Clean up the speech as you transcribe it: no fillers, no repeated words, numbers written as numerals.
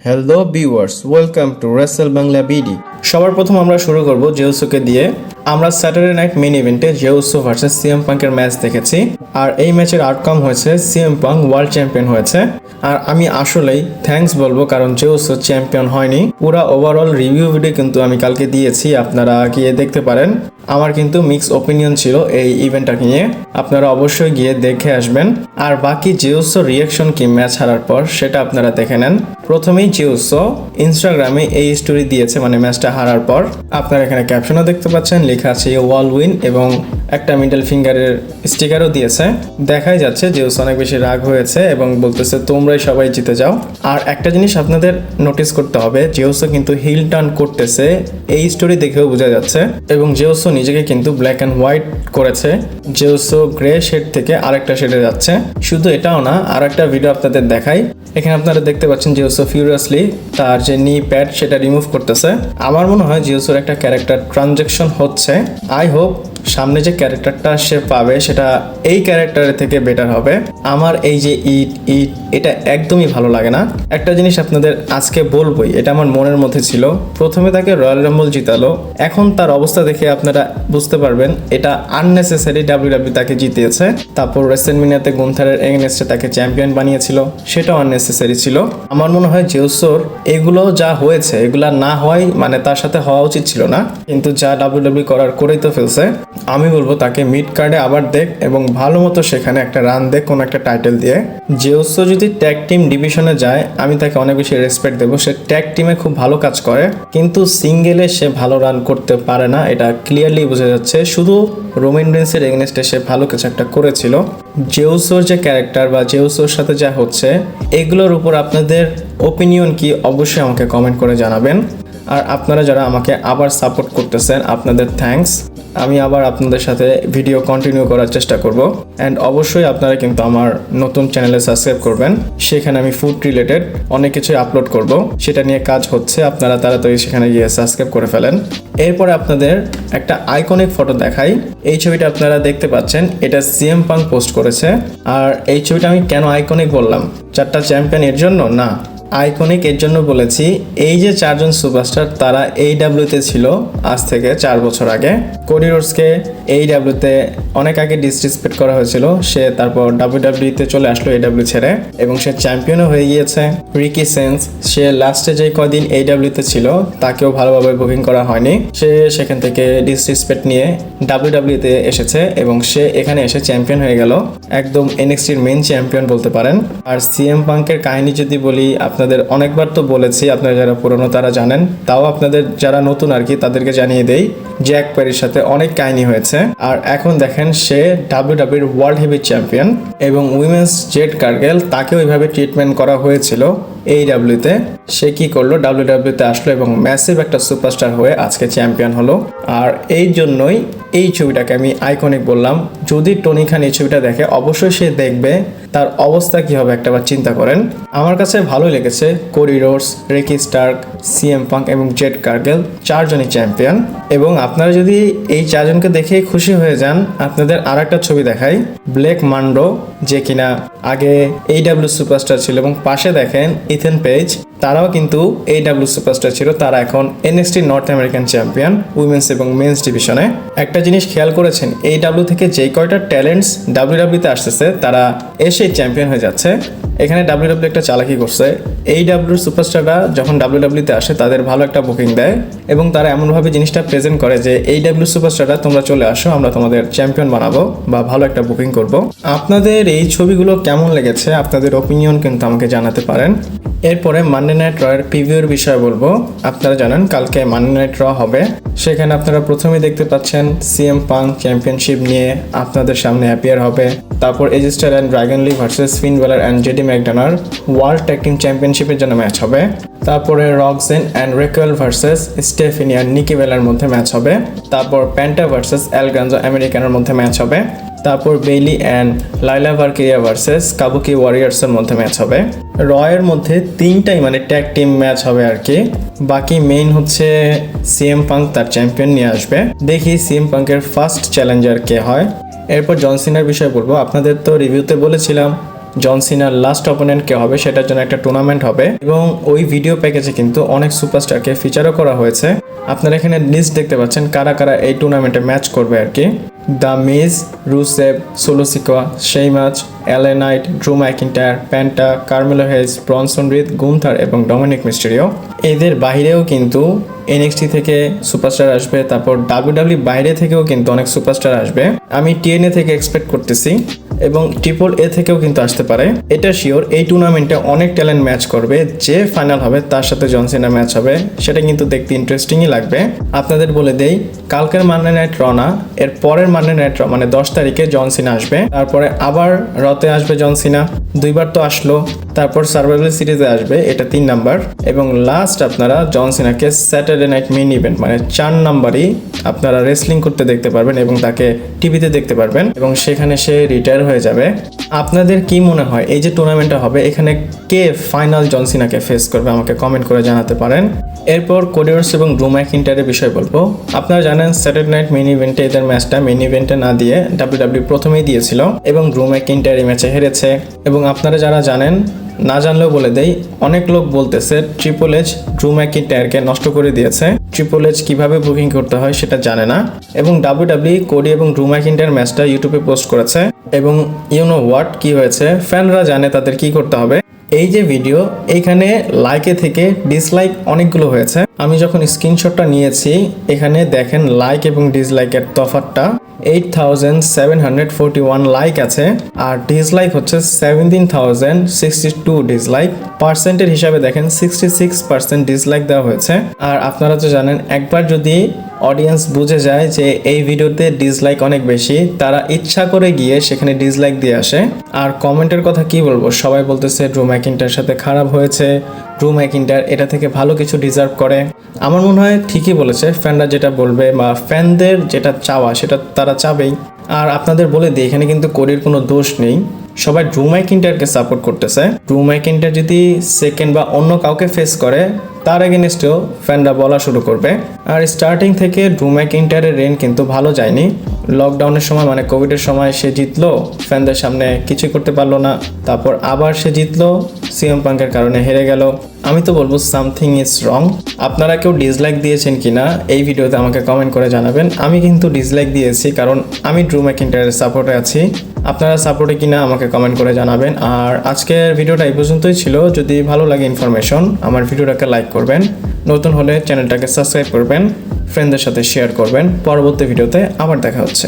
Hello viewers, welcome to Rachel Bangla BD. সবার প্রথম আমরা শুরু করব জেউসোকে দিয়ে। আমরা স্যাটারডে নাইট মেইন ইভেন্টে জেউসো ভার্সেস সিএম পাঙ্কের ম্যাচ দেখেছি, আর এই ম্যাচের আউটকাম হয়েছে সিএম পাঙ্ক ওয়ার্ল্ড চ্যাম্পিয়ন হয়েছে। আর আমি আসলেই থ্যাঙ্কস বলবো, কারণ জেউসো চ্যাম্পিয়ন হয়নি। পুরা ওভারঅল রিভিউ ভিডিও কিন্তু আমি কালকে দিয়েছি, আপনারা গিয়ে দেখতে পারেন। আমার কিন্তু মিক্স ওপিনিয়ন ছিল এই ইভেন্টটাকে নিয়ে, আপনারা অবশ্যই গিয়ে দেখে আসবেন। আর বাকি জেউসো রিয়াকশন কি ম্যাচ হারার পর, সেটা আপনারা দেখে নেন। প্রথমেই জেউসো ইনস্টাগ্রামে এই স্টোরি দিয়েছে, মানে ম্যাচটা হারার পর। আপনারা এখানে ক্যাপশনও দেখতে পাচ্ছেন, লেখা আছে ওয়াল উইন, এবং একটা মিডল ফিঙ্গারের স্টিকারও দিয়েছে। দেখাই যাচ্ছে জেউসো অনেক বেশি রাগ হয়েছে এবং বলতেছে তোমরাই সবাই জিতে যাও। আর একটা জিনিস আপনাদের নোটিস করতে হবে, জেউসো কিন্তু হিল টার্ন করতেছে, এই স্টোরি দেখেও বোঝা যাচ্ছে। এবং জেউসো নিজেকে কিন্তু ব্ল্যাক অ্যান্ড হোয়াইট করেছে, জেউসো গ্রে শেড থেকে আরেকটা শেডে যাচ্ছে। শুধু এটাও না, আর একটা ভিডিও আপনাদের দেখাই। এখানে আপনারা দেখতে পাচ্ছেন জেউসো ফিউরিয়াসলি তার যে নি প্যাড সেটা রিমুভ করতেছে। আমার মনে হয় জেউসোর একটা ক্যারেক্টার ট্রানজ্যাকশন হচ্ছে। আই হোপ সামনে যে ক্যারেক্টারটা সে পাবে সেটা এই ক্যারেক্টারের থেকে বেটার হবে। আমার এই যে ইট ইট এটা একদমই ভালো লাগে না। একটা জিনিস আপনাদের আজকে বলবোই, এটা আমার মনের মধ্যে ছিল। প্রথমে তাকে রয়্যাল রাম্বল জিতালো, এখন তার অবস্থা দেখে আপনারা বুঝতে পারবেন এটা আননেসেসারি ডাব্লিউডাব্লিউ তাকে জিতিয়েছে। তারপর রেসেলমেনিয়াতে গুন্থারের এগেনস্টে তাকে চ্যাম্পিয়ন বানিয়েছিল, সেটাও আননেসেসারি ছিল। আমার মনে হয় জেউসোর এগুলো যা হয়েছে, এগুলা না হয় মানে তার সাথে হওয়া উচিত ছিল না, কিন্তু যা ডাব্লিউডাব্লিউ করার করেই তো ফেলছে। আমি বলবো তাকে মিড কার্ডে আবার দেখ এবং ভালো মতো সেখানে একটা রান দেখ কোনো একটা টাইটেল দিয়ে। জেউসো যদি ট্যাগ টিম ডিভিশনে যায়, আমি তাকে অনেক বেশি রেসপেক্ট দেবো। সে ট্যাগ টিমে খুব ভালো কাজ করে, কিন্তু সিঙ্গেলে সে ভালো রান করতে পারে না, এটা ক্লিয়ারলি বোঝা যাচ্ছে। শুধু রোমান রেন্সের এগেনস্টে সে ভালো কিছু একটা করেছিল। জেউসোর যে ক্যারেক্টার বা জেউসোর সাথে যা হচ্ছে, এগুলোর উপর আপনাদের ওপিনিয়ন কি অবশ্যই আমাকে কমেন্ট করে জানাবেন। আর আপনারা যারা আমাকে আবার সাপোর্ট করতেছেন, আপনাদের থ্যাঙ্কস। আমি আবার আপনাদের সাথে ভিডিও কন্টিনিউ করার চেষ্টা করব। অ্যান্ড অবশ্যই আপনারা কিন্তু আমার নতুন চ্যানেলে সাবস্ক্রাইব করবেন, সেখানে আমি ফুড রিলেটেড অনেক কিছুই আপলোড করব, সেটা নিয়ে কাজ হচ্ছে। আপনারা তাড়াতাড়ি সেখানে গিয়ে সাবস্ক্রাইব করে ফেলেন। এরপরে আপনাদের একটা আইকনিক ফটো দেখাই। এই ছবিটা আপনারা দেখতে পাচ্ছেন, এটা সিএম পাঙ্ক পোস্ট করেছে। আর এই ছবিটা আমি কেন আইকনিক বললাম, চারটা চ্যাম্পিয়ন এর জন্য না, আইকনিক এর জন্য বলেছি, এই যে চারজন সুপারস্টার তারা AEWতে ছিল আজ থেকে 4 বছর আগে। কোডি রোডসকে AEWতে অনেক আগে ডিসরেসপেক্ট করা হয়েছিল, সে তারপর WWE-তে চলে আসলো AEW ছেড়ে, এবং সে চ্যাম্পিয়নও হয়ে গিয়েছে। রিকি সেন্স, সে লাস্টে যে কদিন AEWতে ছিল তাকেও ভালোভাবে বুকিং করা হয়নি, সে সেখান থেকে ডিসরেসপেক্ট নিয়ে WWE-তে এসেছে এবং সে এখানে এসে চ্যাম্পিয়ন হয়ে গেল, একদম NXT-র মেইন চ্যাম্পিয়ন বলতে পারেন। আর সিএম পাঙ্কের কাহিনী যদি বলি, আপনাদের অনেকবার তো বলেছি, আপনারা যারা পুরনো তারা জানেন, তাও আপনাদের যারা নতুন আর কি তাদেরকে জানিয়ে দেই। জ্যাক প্যারির সাথে অনেক কাহিনী হয়েছে, আর এখন দেখেন সে WWE ওয়ার্ল্ড হেভি চ্যাম্পিয়ন, এবং উইমেন্স জেড কার্গেল তাকে ওইভাবে ট্রিটমেন্ট করা হয়েছিল AEW-তে। সে কি করলো, WWE-তে আসলো এবং ম্যাসিভ একটা সুপারস্টার হয়ে আজকে চ্যাম্পিয়ন হলো। আর এই জন্যই এই ছবিটাকে আমি আইকনিক বললাম। যদি টনি খান এই ছবিটা দেখে, অবশ্যই সে দেখবে তার অবস্থা কি হবে একটাবার চিন্তা করেন। আমার কাছে ভালোই লেগেছে, Cody Rhodes, Ricky Stark, CM Punk এবং জেড কার্গেল চারজনই চ্যাম্পিয়ন। এবং আপনারা যদি এই চারজনকে দেখে খুশি হয়ে যান, আপনাদের আর একটা ছবি দেখাই, ব্লেক মান্ডো, যে কিনা আগে AEW সুপারস্টার ছিল, এবং পাশে দেখেন ইথেন পেজ, তারাও কিন্তু AEW সুপারস্টার ছিল, তারা এখন NXT north American champion women's এবং মেন্স ডিভিশনে। একটা জিনিস খেয়াল করেছেন, AEW থেকে যে কয়টা ট্যালেন্টস WWE-তে আসতেছে তারা এসে চ্যাম্পিয়ন হয়ে যাচ্ছে। এখানে WWE একটা চালাকি করছে, AEW সুপারস্টাররা যখন WWE-তে আসে তাদের ভালো একটা বুকিং দেয়, এবং তারা এমনভাবে জিনিসটা প্রেজেন্ট করে যে AEW সুপারস্টাররা তোমরা চলে আসো, আমরা তোমাদের চ্যাম্পিয়ন বানাবো বা ভালো একটা বুকিং করব। আপনাদের এই ছবিগুলো কেমন লেগেছে, আপনাদের ওপিনিয়ন কিন্তু আমাকে জানাতে পারেন। এরপরে মানডে নাইট রয়ের প্রিভিউর বিষয় বলবো। আপনারা জানেন কালকে মানডে নাইট র হবে, সেখানে আপনারা প্রথমে দেখতে পাচ্ছেন সিএম পাঙ্ক চ্যাম্পিয়নশিপ নিয়ে আপনাদের সামনে অ্যাপিয়ার হবে। তারপর AJ style and Dragon Lee versus Finn Balor and JD McDonagh world tag team চ্যাম্পিয়নশিপের জন্য ম্যাচ হবে। তারপরে Roxanne and Raquel versus Stephanie and Nikki বেলার মধ্যে ম্যাচ হবে। তারপর প্যান্টা ভার্সেস এলগানজো আমেরিকানের মধ্যে ম্যাচ হবে। তারপর বেইলি অ্যান্ড লাইলা ভারকেরিয়া ভার্সেস কাবুকি ওয়ারিয়ার্সের মধ্যে ম্যাচ হবে। রয়ের মধ্যে তিনটাই মানে ট্যাগ টিম ম্যাচ হবে আর কি। বাকি মেইন হচ্ছে সিএম পাঙ্ক তার চ্যাম্পিয়ন নিয়ে আসবে। দেখি সিএম পাঙ্কের ফার্স্ট চ্যালেঞ্জার কে হয়। এরপর জন সিনার বিষয়ে বলবো। আপনাদের তো রিভিউতে বলেছিলাম জন সিনার লাস্ট অপোনেন্ট কে হবে সেটার জন্য একটা টুর্নামেন্ট হবে এবং ওই ভিডিও প্যাকেজে কিন্তু অনেক সুপারস্টারকে ফিচারও করা হয়েছে। আপনারা এখানে লিস্ট দেখতে পাচ্ছেন কারা কারা এই টুর্নামেন্টে ম্যাচ করবে আর কি। The Miz, Rusev, Solo Sikoa, Sheamus, LA Knight, Drew McIntyre, Penta, Carmelo Hayes, Bronson Reed, Gunther এবং ডমিনিক মিস্টেরিও। এদের বাইরেও কিন্তু NXT থেকে সুপারস্টার আসবে, তারপর WWE বাইরে থেকেও কিন্তু অনেক সুপারস্টার আসবে। আমি TNA থেকে এক্সপেক্ট করতেছি এবং AAA থেকেও কিন্তু আসতে পারে। এটা শিওর এই টুর্নামেন্টে অনেক ট্যালেন্ট ম্যাচ করবে। যে ফাইনাল হবে তার সাথে জন সিনা ম্যাচ হবে, সেটা কিন্তু দেখতে ইন্টারেস্টিংই লাগবে। আপনাদের বলে দেই, কালকের মানডে নাইট র না, এর পরের মানডে নাইট র মানে 10 তারিখে জন সিনা আসবে। তারপরে আবার রতে আসবে জন সিনা, দুইবার তো আসলো। তারপর সার্ভাইভাল সিরিজে আসবে, এটা 3 নাম্বার। এবং লাস্ট আপনারা জন সিনাকে স্যাটারডে নাইট মেইন ইভেন্ট মানে 4 নাম্বারই আপনারা রেসলিং করতে দেখতে পারবেন এবং তাকে টিভিতে দেখতে পারবেন এবং সেখানে সে রিটায়ার হয়ে যাবে। আপনাদের কি মনে হয় এই যে টুর্নামেন্টটা হবে এখানে কে ফাইনাল জন সিনাকে ফেস করবে আমাকে কমেন্ট করে জানাতে পারেন। এরপর কোডি রোডস এবং ড্রু ম্যাকিন্টায়ারের বিষয় বলবো। আপনারা জানেন স্যাটারডে নাইট মেইন ইভেন্টে এদের ম্যাচটা মেইন ইভেন্টে না দিয়ে WWE প্রথমেই দিয়েছিল এবং ড্রু ম্যাকিন্টায়ার এই ম্যাচে হেরেছে। এবং আপনারা যারা জানেন, না জানলেও বলে দেই, অনেক লোক বলতেছে ট্রিপল এইচ ড্রু ম্যাকিন্টায়ারকে নষ্ট করে দিয়েছে। ট্রিপল এইচ কিভাবে বুকিং করতে হয় সেটা জানে না এবং WWE কোডি এবং ড্রু ম্যাকিন্টায়ার ম্যাচটা ইউটিউবে পোস্ট করেছে এবং ইউ নো হোয়াট কি হয়েছে, ফ্যানরা জানে তাদের কি করতে হবে। এই যে ভিডিও, এইখানে লাইকে থেকে ডিসলাইক অনেকগুলো হয়েছে। আমি যখন স্ক্রিনশটটা নিয়েছি এখানে দেখেন লাইক এবং ডিসলাইকের তফাৎটা। 8741 লাইক আছে আর ডিসলাইক হচ্ছে 17062 ডিসলাইক। পার্সেন্টের হিসাবে দেখেন 66% ডিসলাইক দেওয়া হয়েছে। আর আপনারা তো জানেন, একবার যদি অডিয়েন্স বুঝে যায় যে এই ভিডিওতে ডিসলাইক অনেক বেশি, তারা ইচ্ছা করে গিয়ে সেখানে ডিসলাইক দিয়ে আসে। আর কমেন্টের কথা কি বলবো, সবাই বলতেছে ড্রু ম্যাকিন্টায়ারের সাথে খারাপ হয়েছে, ড্রু ম্যাকিন্টায়ার এটা থেকে ভালো কিছু ডিজার্ভ করে। আমার মনে হয় ঠিকই বলেছে, ফ্যানরা যেটা বলবে বা ফ্যানদের যেটা চাওয়া সেটা তারা চাবেই। আর আপনাদের বলে দিই, এখানে কিন্তু কোডির কোনো দোষ নেই, সবাই ড্রু ম্যাকিন্টায়ারকে সাপোর্ট করতেছে। ড্রু ম্যাকিন্টায়ার যদি সেকেন্ড বা অন্য কাউকে ফেস করে তার এগেনস্টেও ফ্যানরা বলা শুরু করবে। আর স্টার্টিং থেকে ড্রু ম্যাকিন্টায়ারের রেন কিন্তু ভালো যায়নি। লকডাউনের সময় মানে কোভিডের সময় সে জিতলো, ফ্যানদের সামনে কিছু করতে পারলো না। তারপর আবার সে জিতলো, সিএম পাঙ্কের কারণে হেরে গেল। আমি তো বলবো সামথিং ইজ রং। আপনারা কেউ ডিসলাইক দিয়েছেন কিনা এই ভিডিওতে আমাকে কমেন্ট করে জানাবেন। আমি কিন্তু ডিসলাইক দিয়েছি কারণ আমি ড্রু ম্যাকিন্টায়ারের সাপোর্টে আছি। আপনারা সাপোর্টে কিনা আমাকে কমেন্ট করে জানাবেন। আর আজকের ভিডিওটা এই পর্যন্তই ছিল। যদি ভালো লাগে ইনফরমেশন, আমার ভিডিওটাকে লাইক করবেন, নতুন হলে চ্যানেলটাকে সাবস্ক্রাইব করবেন, ফ্রেন্ডদের সাথে শেয়ার করবেন। পরবর্তী ভিডিওতে আবার দেখা হচ্ছে।